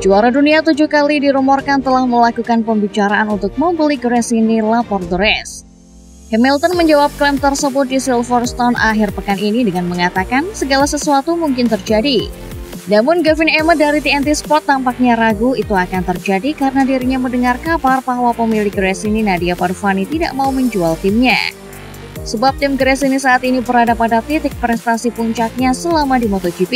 Juara dunia 7 kali dirumorkan telah melakukan pembicaraan untuk membeli Gresini, lapor The Race. Hamilton menjawab klaim tersebut di Silverstone akhir pekan ini dengan mengatakan segala sesuatu mungkin terjadi. Namun Gavin Emmet dari TNT Sport tampaknya ragu itu akan terjadi karena dirinya mendengar kabar bahwa pemilik Gresini, Nadia Parvani, tidak mau menjual timnya. Sebab tim Gresini saat ini berada pada titik prestasi puncaknya selama di MotoGP.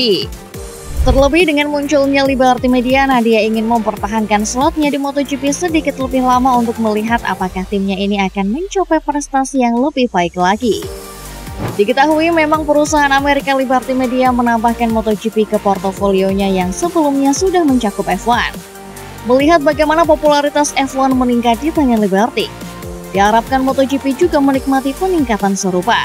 Terlebih dengan munculnya Liberty Media, Nadia ingin mempertahankan slotnya di MotoGP sedikit lebih lama untuk melihat apakah timnya ini akan mencapai prestasi yang lebih baik lagi. Diketahui memang perusahaan Amerika Liberty Media menambahkan MotoGP ke portofolionya yang sebelumnya sudah mencakup F1. Melihat bagaimana popularitas F1 meningkat di tangan Liberty, diharapkan MotoGP juga menikmati peningkatan serupa.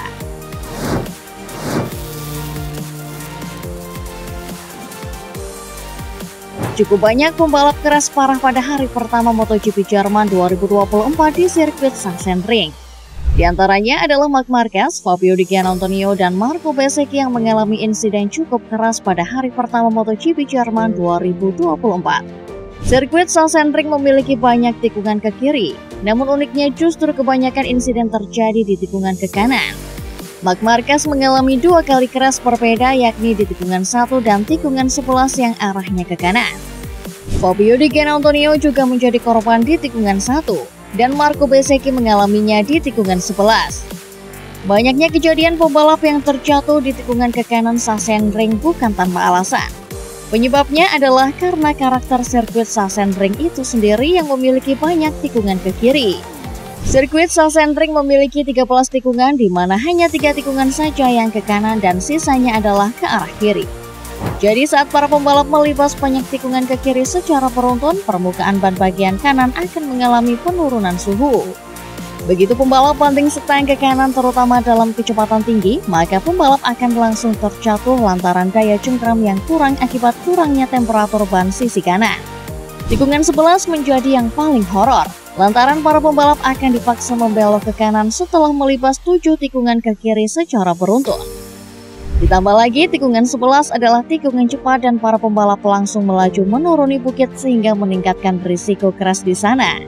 Cukup banyak pembalap keras parah pada hari pertama MotoGP Jerman 2024 di sirkuit Sachsenring. Di antaranya adalah Marc Marquez, Fabio Di Giannantonio, dan Marco Bezzecchi yang mengalami insiden cukup keras pada hari pertama MotoGP Jerman 2024. Sirkuit Sachsenring memiliki banyak tikungan ke kiri, namun uniknya justru kebanyakan insiden terjadi di tikungan ke kanan. Marc Marquez mengalami 2 kali crash berbeda, yakni di tikungan 1 dan tikungan 11 yang arahnya ke kanan. Fabio Di Giannantonio juga menjadi korban di tikungan 1, dan Marco Bezzecchi mengalaminya di tikungan 11. Banyaknya kejadian pembalap yang terjatuh di tikungan ke kanan Sachsenring bukan tanpa alasan. Penyebabnya adalah karena karakter sirkuit Sachsenring itu sendiri yang memiliki banyak tikungan ke kiri. Sirkuit Sachsenring memiliki 13 tikungan di mana hanya 3 tikungan saja yang ke kanan dan sisanya adalah ke arah kiri. Jadi saat para pembalap melibas banyak tikungan ke kiri secara beruntun, permukaan ban bagian kanan akan mengalami penurunan suhu. Begitu pembalap banting setir ke kanan terutama dalam kecepatan tinggi, maka pembalap akan langsung terjatuh lantaran daya cengkram yang kurang akibat kurangnya temperatur ban sisi kanan. Tikungan 11 menjadi yang paling horor, lantaran para pembalap akan dipaksa membelok ke kanan setelah melibas 7 tikungan ke kiri secara beruntun. Ditambah lagi, tikungan 11 adalah tikungan cepat dan para pembalap langsung melaju menuruni bukit sehingga meningkatkan risiko crash di sana.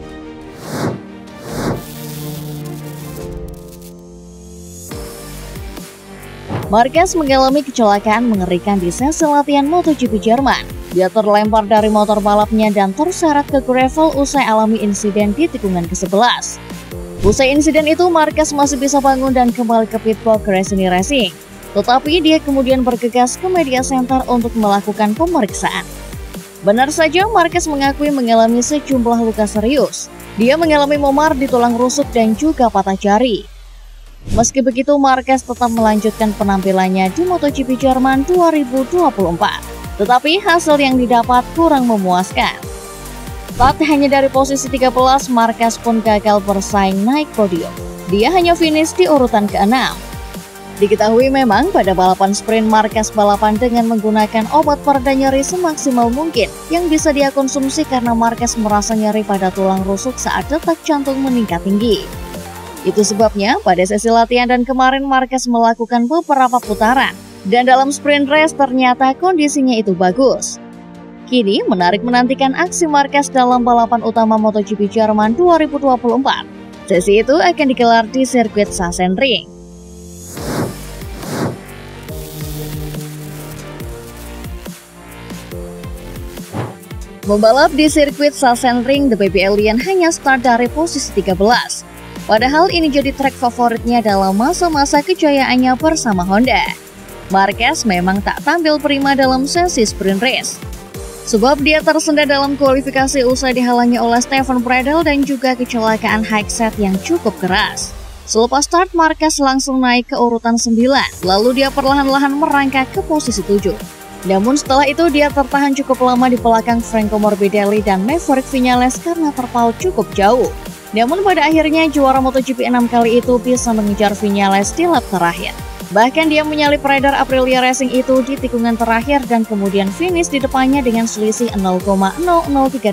Marquez mengalami kecelakaan mengerikan di sesi latihan MotoGP Jerman. Dia terlempar dari motor balapnya dan terseret ke gravel usai alami insiden di tikungan ke-11. Usai insiden itu, Marquez masih bisa bangun dan kembali ke pitbox Gresini Racing. Tetapi dia kemudian bergegas ke media center untuk melakukan pemeriksaan. Benar saja, Marquez mengakui mengalami sejumlah luka serius. Dia mengalami memar di tulang rusuk dan juga patah jari. Meski begitu, Marquez tetap melanjutkan penampilannya di MotoGP Jerman 2024. Tetapi hasil yang didapat kurang memuaskan. Tak hanya dari posisi 13, Marquez pun gagal bersaing naik podium. Dia hanya finish di urutan ke-6. Diketahui memang pada balapan sprint, Marquez balapan dengan menggunakan obat pereda nyeri semaksimal mungkin yang bisa dia konsumsi karena Marquez merasa nyeri pada tulang rusuk saat detak jantung meningkat tinggi. Itu sebabnya pada sesi latihan dan kemarin Marquez melakukan beberapa putaran dan dalam sprint race ternyata kondisinya itu bagus. Kini menarik menantikan aksi Marquez dalam balapan utama MotoGP Jerman 2024. Sesi itu akan digelar di sirkuit Sachsenring. Membalap di sirkuit Sachsenring, The Baby Alien hanya start dari posisi 13. Padahal ini jadi trek favoritnya dalam masa-masa kejayaannya bersama Honda. Marquez memang tak tampil prima dalam sesi sprint race. Sebab dia tersendat dalam kualifikasi usai dihalangi oleh Stefan Bradl dan juga kecelakaan Hickset yang cukup keras. Selepas start, Marquez langsung naik ke urutan 9, lalu dia perlahan-lahan merangkak ke posisi 7. Namun setelah itu dia tertahan cukup lama di belakang Franco Morbidelli dan Maverick Viñales karena terpaut cukup jauh. Namun pada akhirnya juara MotoGP 6 kali itu bisa mengejar Viñales di lap terakhir. Bahkan dia menyalip rider Aprilia Racing itu di tikungan terakhir dan kemudian finish di depannya dengan selisih 0,003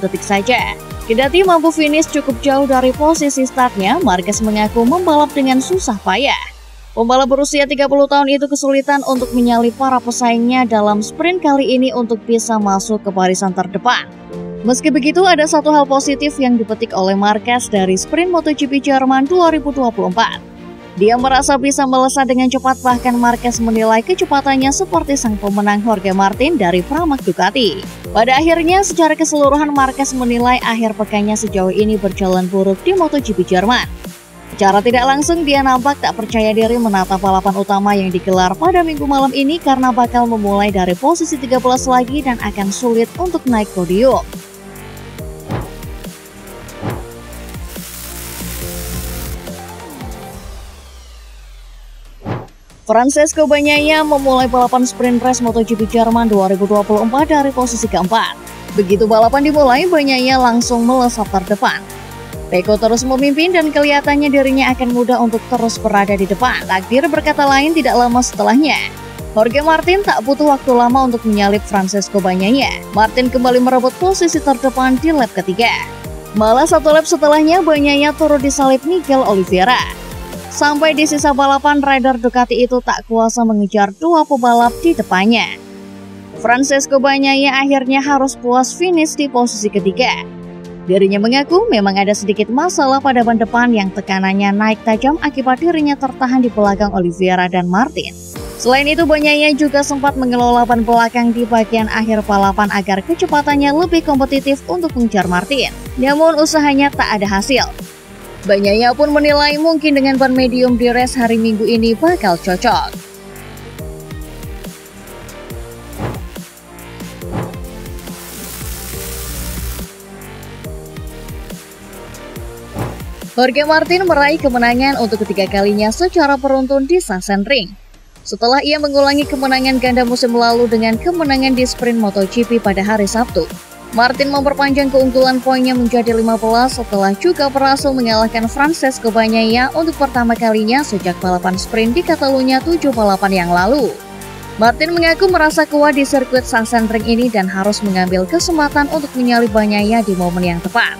detik saja. Kendati mampu finish cukup jauh dari posisi startnya, Marquez mengaku membalap dengan susah payah. Pembalap berusia 30 tahun itu kesulitan untuk menyalip para pesaingnya dalam sprint kali ini untuk bisa masuk ke barisan terdepan. Meski begitu, ada satu hal positif yang dipetik oleh Marquez dari sprint MotoGP Jerman 2024. Dia merasa bisa melesat dengan cepat, bahkan Marquez menilai kecepatannya seperti sang pemenang Jorge Martin dari Pramac Ducati. Pada akhirnya, secara keseluruhan Marquez menilai akhir pekannya sejauh ini berjalan buruk di MotoGP Jerman. Secara tidak langsung, dia nampak tak percaya diri menatap balapan utama yang digelar pada Minggu malam ini karena bakal memulai dari posisi 13 lagi dan akan sulit untuk naik podium. Francesco Bagnaia memulai balapan sprint race MotoGP Jerman 2024 dari posisi keempat. Begitu balapan dimulai, Bagnaia langsung melesat terdepan. Pecco terus memimpin dan kelihatannya dirinya akan mudah untuk terus berada di depan. Takdir berkata lain tidak lama setelahnya. Jorge Martin tak butuh waktu lama untuk menyalip Francesco Bagnaia. Martin kembali merebut posisi terdepan di lap ketiga. Malah satu lap setelahnya, Bagnaia turut disalip Miguel Oliveira. Sampai di sisa balapan, rider Ducati itu tak kuasa mengejar dua pebalap di depannya. Francesco Bagnaia akhirnya harus puas finish di posisi ketiga. Dirinya mengaku memang ada sedikit masalah pada ban depan yang tekanannya naik tajam akibat dirinya tertahan di belakang Oliveira dan Martin. Selain itu, Bagnaia juga sempat mengelola ban belakang di bagian akhir balapan agar kecepatannya lebih kompetitif untuk mengejar Martin. Namun usahanya tak ada hasil. Bagnaia pun menilai mungkin dengan ban medium di race hari Minggu ini bakal cocok. Jorge Martin meraih kemenangan untuk ketiga kalinya secara beruntun di Sachsenring. Setelah ia mengulangi kemenangan ganda musim lalu dengan kemenangan di sprint MotoGP pada hari Sabtu, Martin memperpanjang keunggulan poinnya menjadi 15 setelah juga berhasil mengalahkan Francesco Bagnaia untuk pertama kalinya sejak balapan sprint di Catalunya 7 balapan yang lalu. Martin mengaku merasa kuat di sirkuit Sachsenring ini dan harus mengambil kesempatan untuk menyalip Bagnaia di momen yang tepat.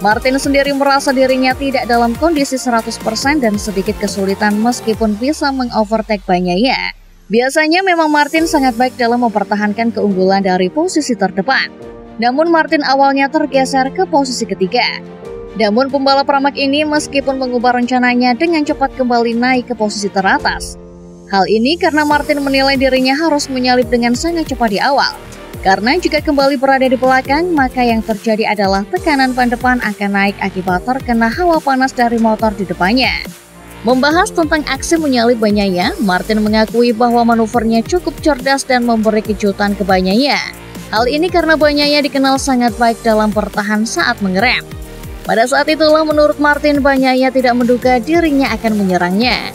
Martin sendiri merasa dirinya tidak dalam kondisi 100% dan sedikit kesulitan meskipun bisa mengovertake Bagnaia. Biasanya memang Martin sangat baik dalam mempertahankan keunggulan dari posisi terdepan. Namun Martin awalnya tergeser ke posisi ketiga. Namun pembalap Pramac ini meskipun mengubah rencananya dengan cepat kembali naik ke posisi teratas. Hal ini karena Martin menilai dirinya harus menyalip dengan sangat cepat di awal. Karena jika kembali berada di belakang, maka yang terjadi adalah tekanan ban depan akan naik akibat terkena hawa panas dari motor di depannya. Membahas tentang aksi menyalip Bagnaia, Martin mengakui bahwa manuvernya cukup cerdas dan memberi kejutan ke Bagnaia. Hal ini karena Bagnaia dikenal sangat baik dalam bertahan saat mengerem. Pada saat itulah menurut Martin, Bagnaia tidak menduga dirinya akan menyerangnya.